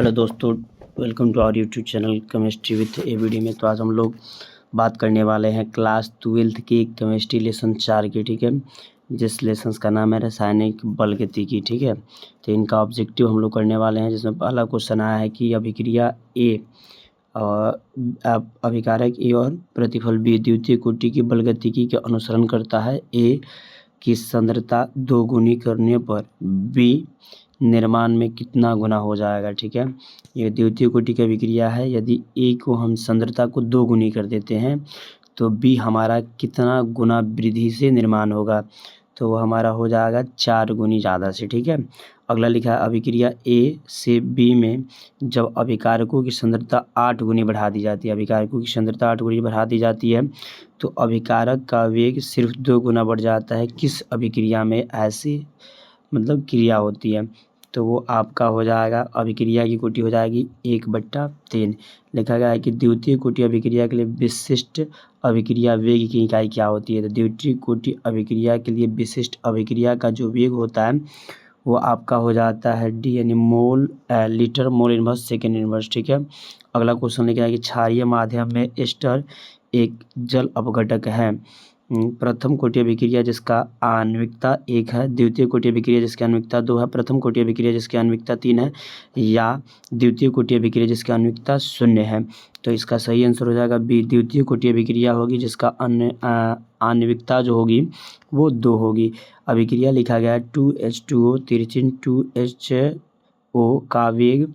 Hello दोस्तों, welcome to our YouTube channel chemistry with ABD में। तो आज हम लोग बात करने वाले हैं क्लास 12th की केमिस्ट्री लेसन 4 की, ठीक है, जिस लेसन का नाम है रासायनिक बलगतिकी, ठीक है। तो इनका ऑब्जेक्टिव हम लोग करने वाले हैं, जिसमें पहला क्वेश्चन आया है कि अभिक्रिया ए और अभिकारक ए और प्रतिफल बी द्वितीय कोटि की बलगतिकी के अनुसरण करता है। ए की सांद्रता 2 गुनी करने पर बी निर्माण में कितना गुना हो जाएगा, ठीक है। ये द्वितीय कोटि की अभिक्रिया है। यदि ए को हम सांद्रता को 2 गुनी कर देते हैं तो बी हमारा कितना गुना वृद्धि से निर्माण होगा, तो वो हमारा हो जाएगा 4 गुनी ज़्यादा से, ठीक है। अगला लिखा है अभिक्रिया ए से बी में जब अभिकारकों की सांद्रता 8 गुनी बढ़ा दी जाती है, अभिकारकों की सांद्रता 8 गुनी बढ़ा दी जाती है तो अभिकारक का वेग सिर्फ 2 गुना बढ़ जाता है। किस अभिक्रिया में ऐसी क्रिया होती है, तो वो आपका हो जाएगा अभिक्रिया की कोटि हो जाएगी 1/3। लिखा गया है कि द्वितीय कोटि अभिक्रिया के लिए विशिष्ट अभिक्रिया वेग की इकाई क्या होती है। तो द्वितीय कोटि अभिक्रिया के लिए विशिष्ट अभिक्रिया का जो वेग होता है वो आपका हो जाता है डी, यानी mole litre mole inverse second inverse, ठीक है। अगला क्वेश्चन लिखा है कि क्षारीय माध्यम में एस्टर एक जल अपघटक है। प्रथम कोटि अभिक्रिया जिसका आणविकता 1 है, द्वितीय कोटि अभिक्रिया जिसकी आणविकता 2 है, प्रथम कोटि अभिक्रिया जिसकी आणविकता 3 है, या द्वितीय कोटि अभिक्रिया जिसकी आणविकता 0 है। तो इसका सही आंसर हो जाएगा बी, द्वितीय कोटि अभिक्रिया होगी जिसका आणविकता जो होगी वो 2 होगी। अभिक्रिया लिखा गया है 2H2O तिरचिन 2HO का वेग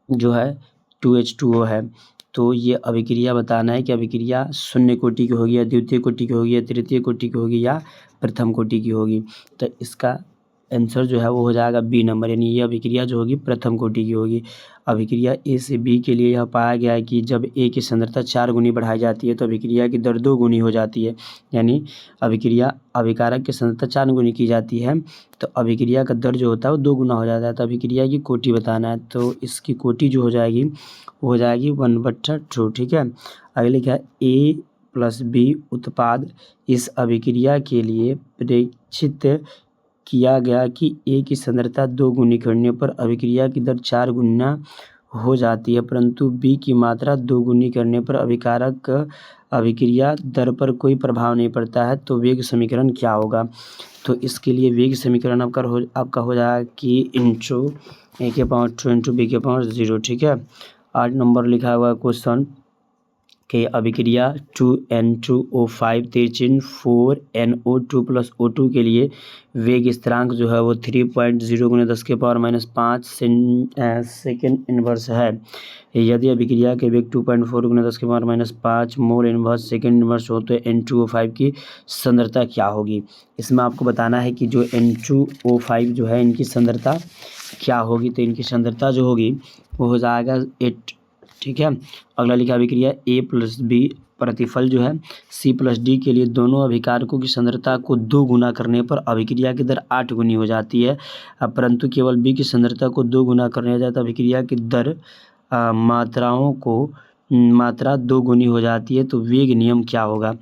जो है 2H2O है। तो ये अभिक्रिया बताना है कि अभिक्रिया शून्य कोटि की होगी या द्वितीय कोटि की होगी या तृतीय कोटि की होगी या प्रथम कोटि की होगी। तो इसका आंसर जो है वो हो जाएगा बी नंबर, यानी ये अभिक्रिया जो होगी प्रथम कोटि की होगी। अभिक्रिया ए से बी के लिए यह पाया गया है कि जब ए की सांद्रता 4 गुनी बढ़ाई जाती है तो अभिक्रिया की दर 2 गुनी हो जाती है, यानी अभिक्रिया अभिकारक की सांद्रता 4 गुनी की जाती है तो अभिक्रिया का दर जो होता है वो 2 गुना हो जाता है। तो अभिक्रिया की कोटि बताना है, तो इसकी कोटि जो हो जाएगी वो हो जाएगी 1/2, ठीक है। अगले क्या है ए प्लस बी उत्पाद इस अभिक्रिया के लिए प्रेक्षित किया गया कि ए की सांद्रता 2 गुनी करने पर अभिक्रिया की दर 4 गुना हो जाती है, परंतु बी की मात्रा 2 गुनी करने पर अभिकारक अभिक्रिया दर पर कोई प्रभाव नहीं पड़ता है। तो वेग समीकरण क्या होगा, तो इसके लिए वेग समीकरण आपका हो जाएगा कि इंटू ए के पावर 2 इंटू बी के पावर 0, ठीक है। 8 नंबर लिखा हुआ क्वेश्चन के अभिक्रिया 2N2O5 तिरचिन 4NO2 प्लस O2 के लिए वेग स्थिरांक जो है वो 3.0 गुने 10 के पावर -5 सेकेंड इनवर्स है। यदि अभिक्रिया के वेग 2.4 गुने 10 के power -5 mole inverse second inverse हो तो N2O5 की सांद्रता क्या होगी। इसमें आपको बताना है कि जो N2O5 जो है इनकी सांद्रता क्या होगी, तो इनकी सांद्रता जो होगी वो हो जाएगा 8, ठीक है। अगला लिखा अभिक्रिया ए प्लस बी प्रतिफल जो है सी प्लस डी के लिए दोनों अभिकारकों की सांद्रता को 2 गुना करने पर अभिक्रिया की दर 8 गुनी हो जाती है, परंतु केवल बी की सांद्रता को 2 गुना करने जाए तो अभिक्रिया की दर मात्रा 2 गुनी हो जाती है। तो वेग नियम क्या होगा,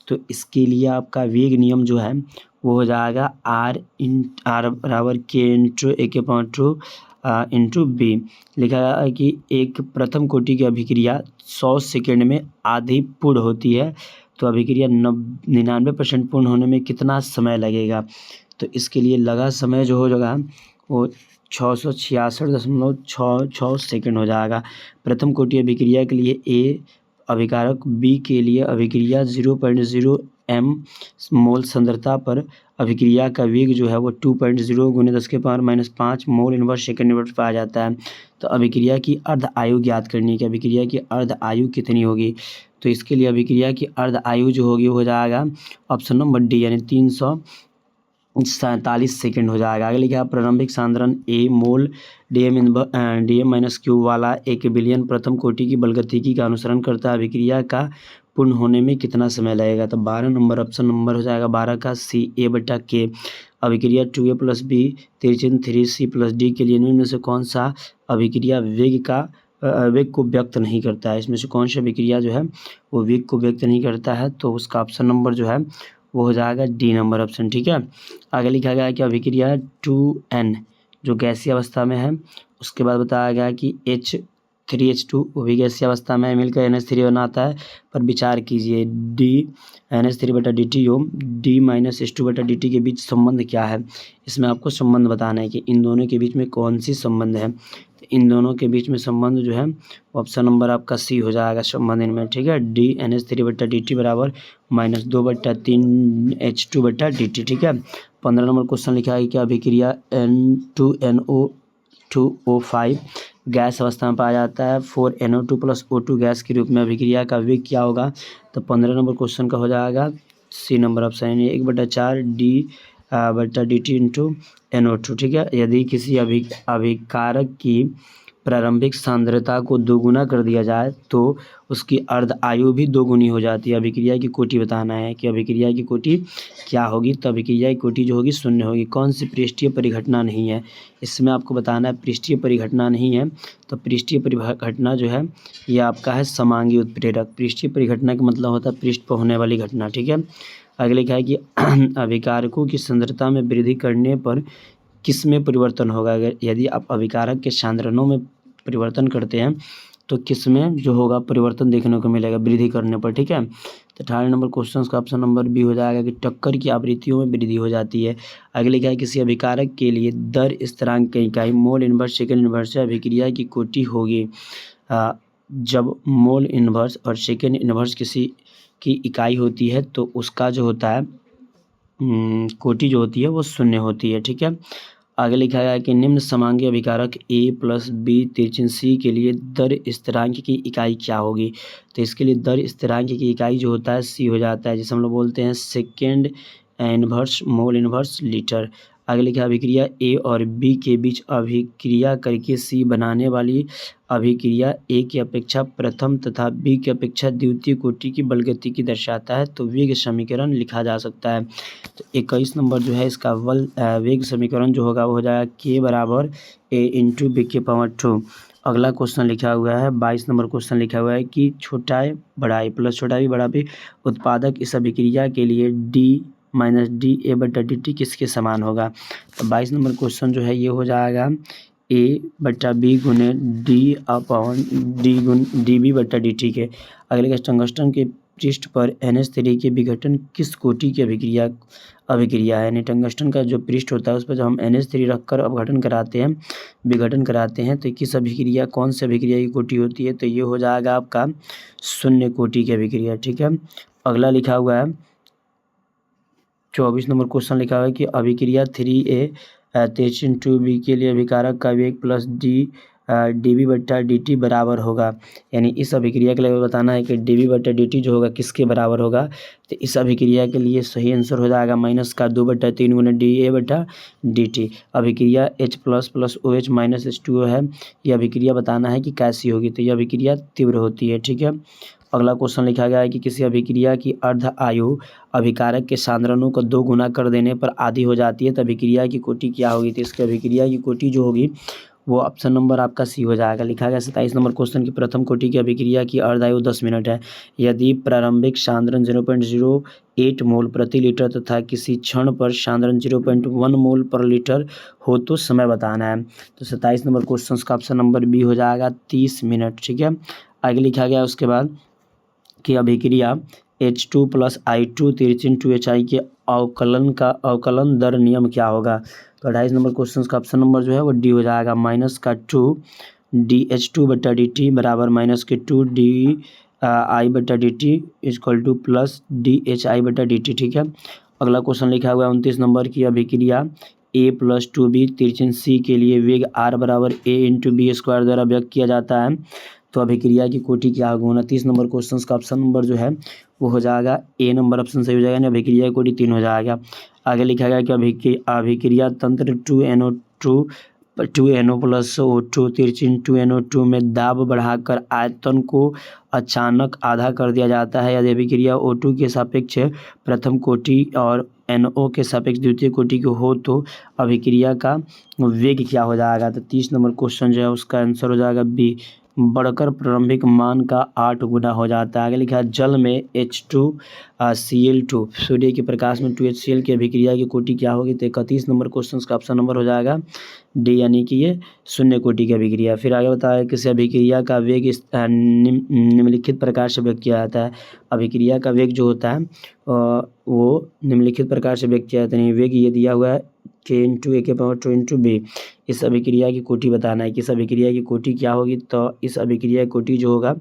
तो इसके लिए आपका वेग नियम जो है वो हो जाएगा आर बराबर के इंटू ए के पावर 2 इंटू बी। लिखा है कि एक प्रथम कोटि की अभिक्रिया 100 सेकेंड में आधी पूर्ण होती है, तो अभिक्रिया 99% पूर्ण होने में कितना समय लगेगा, तो इसके लिए लगा समय जो हो जाएगा वो 666.66 सेकेंड हो जाएगा। प्रथम कोटि अभिक्रिया के लिए ए अभिकारक बी के लिए अभिक्रिया 0.0 m मोल सांद्रता पर अभिक्रिया का वेग जो है वो 2.0 गुने 10 के power -5 mole inverse second inverse पाया जाता है। तो अभिक्रिया की अर्ध आयु ज्ञात करनी है कि अभिक्रिया की अर्ध आयु कितनी होगी, तो इसके लिए अभिक्रिया की अर्ध आयु जो होगी हो जाएगा ऑप्शन नंबर डी, यानी 347 सेकेंड हो जाएगा। आगे लिखा प्रारंभिक सांद्रण ए मोल DM-Q वाला 1 बिलियन प्रथम कोटि की बलगतिकी का अनुसरण करता है, अभिक्रिया का पूर्ण होने में कितना समय लगेगा। तो 12 नंबर ऑप्शन नंबर हो जाएगा 12 का सी A/K। अभिक्रिया 2A प्लस बी तिरचिन 3C प्लस डी के लिए निम्न में से कौन सा अभिक्रिया वेग को व्यक्त नहीं करता है, इसमें से कौन सी अभिक्रिया जो है वो वेग को व्यक्त नहीं करता है, तो उसका ऑप्शन नंबर जो है वो हो जाएगा डी नंबर ऑप्शन, ठीक है। आगे लिखा गया है कि अभिक्रिया जो गैसीय अवस्था में है। उसके बाद बताया गया कि H3H2 वो भी गैसीय अवस्था में मिलकर NH3 बनाता है। पर विचार कीजिए NH3/dt D-H2/dt के बीच संबंध क्या है। इसमें आपको संबंध बताना है कि इन दोनों के बीच में कौन सी संबंध है। तो इन दोनों के बीच में संबंध जो है ऑप्शन नंबर आपका सी हो जाएगा संबंध इनमें, ठीक है। D-NH3/dt बराबर -2/3 H2/dt, ठीक है। 15 नंबर क्वेश्चन लिखा है कि अभिक्रिया N2NO2O5 गैस अवस्था में पाया जाता है। 4NO2 + O2 गैस के रूप में अभिक्रिया का वेग क्या होगा। तो 15 नंबर क्वेश्चन का हो जाएगा सी number option, 1/4 D/dt into NO2, ठीक है। यदि किसी अभिकारक की प्रारंभिक सांद्रता को दोगुना कर दिया जाए तो उसकी अर्ध आयु भी दोगुनी हो जाती है। अभिक्रिया की कोटि बताना है कि अभिक्रिया की कोटि क्या होगी। तो अभिक्रिया की कोटि जो होगी 0 होगी। कौन सी पृष्ठीय परिघटना नहीं है, इसमें आपको बताना है पृष्ठीय परिघटना नहीं है। तो पृष्ठीय परिघटना जो है ये आपका है समांगी उत्प्रेरक। पृष्ठीय परिघटना का मतलब होता है पृष्ठ पर होने वाली घटना, ठीक है। आगे लिखा है कि अभिकारकों की सांद्रता में वृद्धि करने पर किस में परिवर्तन होगा। अगर यदि आप अभिकारक के सांद्रणों में परिवर्तन करते हैं तो किस में जो होगा परिवर्तन देखने को मिलेगा वृद्धि करने पर, ठीक है। तो 18 नंबर क्वेश्चन का ऑप्शन नंबर बी हो जाएगा कि टक्कर की आवृत्तियों में वृद्धि हो जाती है। आगे लिखा है किसी अभिकारक के लिए दर स्थिरांक की इकाई मोल इनवर्स सेकेंड इनवर्स से अभिक्रिया की कोटि होगी। जब मोल इनवर्स और सेकेंड इनवर्स किसी की इकाई होती है तो उसका जो होता है कोटि जो होती है वो 0 होती है, ठीक है। आगे लिखा गया है कि निम्न समांगी अभिकारक A + B तिरछिन C के लिए दर स्थिरांक की इकाई क्या होगी। तो इसके लिए दर स्थिरांक की इकाई जो होता है C हो जाता है, जिसे हम लोग बोलते हैं second inverse mole inverse litre. आगे लिखा अभिक्रिया A और B के बीच अभिक्रिया करके C बनाने वाली अभिक्रिया A की अपेक्षा प्रथम तथा B की अपेक्षा द्वितीय कोटि की बलगति की दर्शाता है। तो वेग समीकरण लिखा जा सकता है। तो 21 नंबर जो है इसका वेग समीकरण जो होगा वो हो जाएगा K बराबर A × B/2। अगला क्वेश्चन लिखा हुआ है 22 नंबर क्वेश्चन लिखा हुआ है कि छोटा बड़ा i प्लस छोटा b बड़ा b उत्पादक इस अभिक्रिया के लिए D - dA/dt किसके समान होगा। तो 22 नंबर क्वेश्चन जो है ये हो जाएगा A/B गुने dB/dt के। अगले टंगस्टन के पृष्ठ पर NH3 के विघटन किस कोटि की अभिक्रिया है। यानी टंगस्टन का जो पृष्ठ होता है उस पर जब हम NH3 रखकर विघटन कराते हैं तो किस अभिक्रिया कौन सी अभिक्रिया की कोटि होती है। तो ये हो जाएगा आपका 0 कोटि की अभिक्रिया, ठीक है। अगला लिखा हुआ है 24 नंबर क्वेश्चन लिखा हुआ है कि अभिक्रिया 3A 2B के लिए अभिकारक का वेग प्लस dB/dt बराबर होगा। यानी इस अभिक्रिया के लिए बताना है कि dB/dt जो होगा किसके बराबर होगा। तो इस अभिक्रिया के लिए सही आंसर हो जाएगा -2/3 गुना dA/dt। अभिक्रिया H++ OH - H2O है। यह अभिक्रिया बताना है कि कैसी होगी। तो यह अभिक्रिया तीव्र होती है, ठीक है। अगला क्वेश्चन लिखा गया है कि किसी अभिक्रिया की अर्ध आयु अभिकारक के सांद्रणों को 2 गुना कर देने पर आधी हो जाती है। तो अभिक्रिया की कोटि क्या होगी। तो इसकी अभिक्रिया की कोटि जो होगी वो ऑप्शन नंबर आपका सी हो जाएगा। लिखा गया 27 नंबर क्वेश्चन की प्रथम कोटि की अभिक्रिया की अर्ध आयु 10 मिनट है। यदि प्रारंभिक सांद्रण 0.08 मोल प्रति लीटर तथा किसी क्षण पर सांद्रण 0.1 मोल पर लीटर हो तो समय बताना है। तो 27 नंबर क्वेश्चन का ऑप्शन नंबर बी हो जाएगा 30 मिनट, ठीक है। आगे लिखा गया उसके बाद कि अभिक्रिया H2 + I2 तिरछिन 2HI के अवकलन दर नियम क्या होगा। तो 28 नंबर क्वेश्चन का ऑप्शन नंबर जो है वो डी हो जाएगा -2 dH2/dt बराबर -2 dI/dt = प्लस dHI/dt, ठीक है। अगला क्वेश्चन लिखा हुआ है 29 नंबर की अभिक्रिया A + 2B तिरछिन C के लिए वेग R बराबर A × B² द्वारा व्यक्त किया जाता है। तो अभिक्रिया की कोटि क्या होगी। 29 नंबर क्वेश्चन का ऑप्शन नंबर जो है वो हो जाएगा ए नंबर ऑप्शन सही हो जाएगा। यानी अभिक्रिया की कोटि 3 हो जाएगा। आगे लिखा गया कि अभिक्रिया तंत्र 2NO + O2 तिरछिन 2NO2 में दाब बढ़ाकर आयतन को अचानक आधा कर दिया जाता है। यदि अभिक्रिया O2 के सापेक्ष प्रथम कोटि और NO के सापेक्ष द्वितीय कोटि की हो तो अभिक्रिया का वेग क्या हो जाएगा। तो 30 नंबर क्वेश्चन जो है उसका आंसर हो जाएगा बी बढ़कर प्रारंभिक मान का 8 गुना हो जाता है। आगे लिखा है जल में H2Cl2 सूर्य के प्रकाश में 2HCl की अभिक्रिया की कोटि क्या होगी। तो 31 नंबर क्वेश्चन का ऑप्शन नंबर हो जाएगा डी, यानी कि ये शून्य कोटि की अभिक्रिया। फिर आगे बताया किसी अभिक्रिया का वेग निम्नलिखित प्रकार से व्यक्त किया जाता है। अभिक्रिया का वेग जो होता है वो निम्नलिखित प्रकार से व्यक्त किया जाता है। वेग ये दिया हुआ है K/A/2 B। इस अभिक्रिया की कोटि बताना है कि इस अभिक्रिया की कोटि क्या होगी। तो इस अभिक्रिया की कोटि जो होगा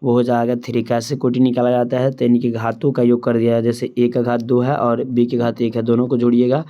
वो हो जाएगा 3। कैसे कोटि निकाला जाता है, तो इनके घातों का योग कर दिया है। जैसे A का घात 2 है और B की घात 1 है, दोनों को जोड़िएगा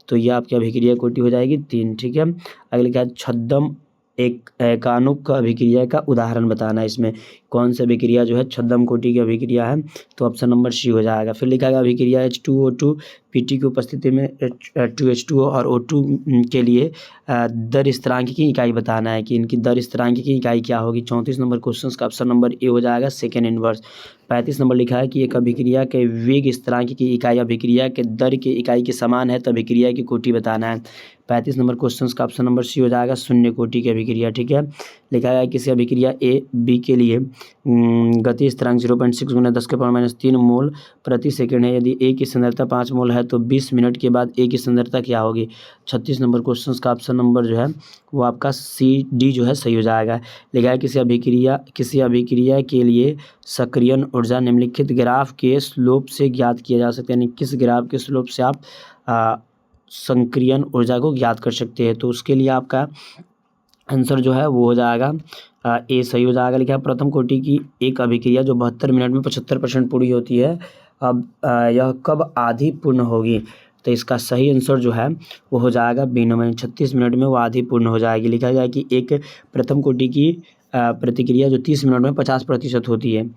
तो ये आपकी अभिक्रिया कोटि हो जाएगी 3। ठीक है। अगले क्या है छद्म एक एकानुक अभिक्रिया का उदाहरण बताना है। इसमें कौन सी अभिक्रिया जो है छद्म कोटि की अभिक्रिया है, तो ऑप्शन नंबर सी हो जाएगा। फिर लिखा गया अभिक्रिया H2O2 Pt की उपस्थिति में H2H2O और O2 के लिए दर स्थिरांक की इकाई बताना है कि इनकी दर स्थिरांक की इकाई क्या होगी। 34 नंबर क्वेश्चन का ऑप्शन नंबर ए हो जाएगा सेकेंड इनवर्स। 35 नंबर लिखा है कि एक अभिक्रिया के वेग स्थिरांक की इकाई अभिक्रिया के दर की इकाई के समान है तो अभिक्रिया की कोटि बताना है। 35 नंबर क्वेश्चन का ऑप्शन नंबर सी हो जाएगा शून्य कोटि की अभिक्रिया। ठीक है। लिखा है किसी अभिक्रिया ए बी के लिए गति स्थिरांक 0.6 गुना 10⁻³ मोल प्रति सेकंड है। यदि ए की सांद्रता 5 मोल है तो 20 मिनट के बाद ए की सांद्रता क्या होगी। 36 नंबर क्वेश्चन का ऑप्शन नंबर जो है वो आपका सी डी जो है सही हो जाएगा। लिखा है किसी अभिक्रिया के लिए सक्रियण ऊर्जा निम्नलिखित ग्राफ के स्लोप से ज्ञात किया जा सकता है। यानी किस ग्राफ के स्लोप से आप सक्रियण ऊर्जा को ज्ञात कर सकते हैं। तो उसके लिए आपका आंसर जो है वो हो जाएगा ए सही हो जाएगा। लिखा है प्रथम कोटि की एक अभिक्रिया जो 72 मिनट में 75% पूरी होती है, अब यह कब आधी पूर्ण होगी। तो इसका सही आंसर जो है वो हो जाएगा बी नंबर, 36 मिनट में वो आधी पूर्ण हो जाएगी। लिखा जाए कि एक प्रथम कोटि की प्रतिक्रिया जो 30 मिनट में 50% होती है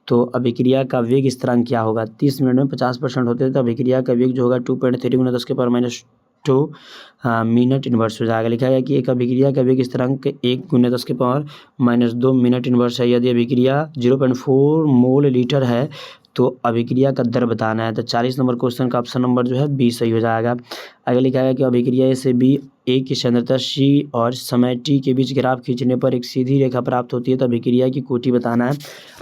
तो अभिक्रिया का वेग स्थिरांक क्या होगा। 30 मिनट में 50% होते हैं तो अभिक्रिया का वेग जो होगा 2.3 × 10⁻² मिनट इनवर्स हो जाएगा। लिखा गया कि एक अभिक्रिया का वेग स्थिरांक 1 × 10⁻² मिनट इनवर्स है। यदि अभिक्रिया 0.4 मोल लीटर है तो अभिक्रिया का दर बताना है। तो 40 नंबर क्वेश्चन का ऑप्शन नंबर जो है बी सही हो जाएगा। आगे लिखा है कि अभिक्रिया ए से बी ए की सांद्रता सी और समय टी के बीच ग्राफ खींचने पर एक सीधी रेखा प्राप्त होती है तो अभिक्रिया की कोटि बताना है।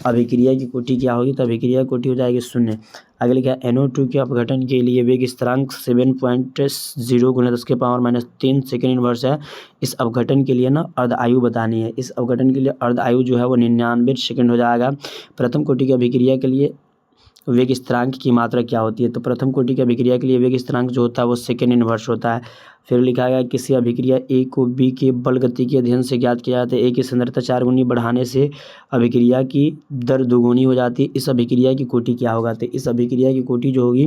अभिक्रिया की कोटि क्या होगी, तो अभिक्रिया की कोटि हो जाएगी 0। आगे लिखा है NO2 के अपघटन के लिए वेग स्थिरांक 7.0 × 10⁻³ सेकेंड इनवर्स है। इस अपघटन के लिए ना अर्ध आयु बतानी है। इस अपघटन के लिए अर्ध आयु जो है वो 99 सेकेंड हो जाएगा। प्रथम कोटि की अभिक्रिया के लिए वेग स्थिरांक की मात्रा क्या होती है, तो प्रथम कोटि की अभिक्रिया के लिए वेग स्थिरांक जो होता है वो सेकेंड इनवर्स होता है। फिर लिखा गया किसी अभिक्रिया ए को बी के बल गति के अध्ययन से ज्ञात किया जाता है। ए की सांद्रता 4 गुनी बढ़ाने से अभिक्रिया की दर दोगुनी हो जाती है। इस अभिक्रिया की कोटि क्या होगा, तो इस अभिक्रिया की कोटि जो होगी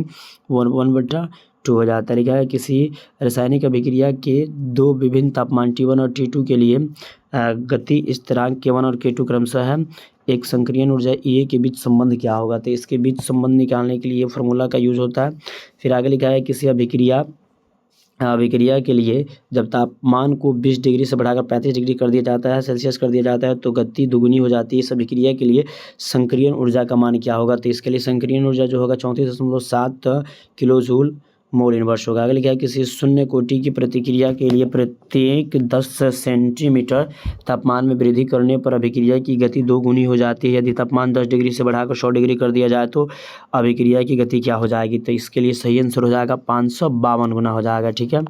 1/2 हो जाता है। लिखा है किसी रासायनिक अभिक्रिया के दो विभिन्न तापमान T1 और T2 के लिए गति स्थिरांक K1 और K2 क्रमशः है। एक संक्रियण ऊर्जा ए के बीच संबंध क्या होगा, तो इसके बीच संबंध निकालने के लिए फार्मूला का यूज होता है। फिर आगे लिखा है किसी अभिक्रिया के लिए जब तापमान को 20 डिग्री से बढ़ाकर 35 डिग्री कर दिया जाता है, सेल्सियस कर दिया जाता है तो गति दुगुनी हो जाती है। इस अभिक्रिया के लिए संक्रियण ऊर्जा का मान क्या होगा, तो इसके लिए संक्रियण ऊर्जा जो होगा 34.7 किलोजूल मोल इनवर्स होगा। आगे लिखा है किसी शून्य कोटि की प्रतिक्रिया के लिए प्रत्येक 10 सेंटीमीटर तापमान में वृद्धि करने पर अभिक्रिया की गति 2 गुनी हो जाती है। यदि तापमान 10 डिग्री से बढ़ाकर 100 डिग्री कर दिया जाए तो अभिक्रिया की गति क्या हो जाएगी, तो इसके लिए सही आंसर हो जाएगा 552 गुना हो जाएगा। ठीक है।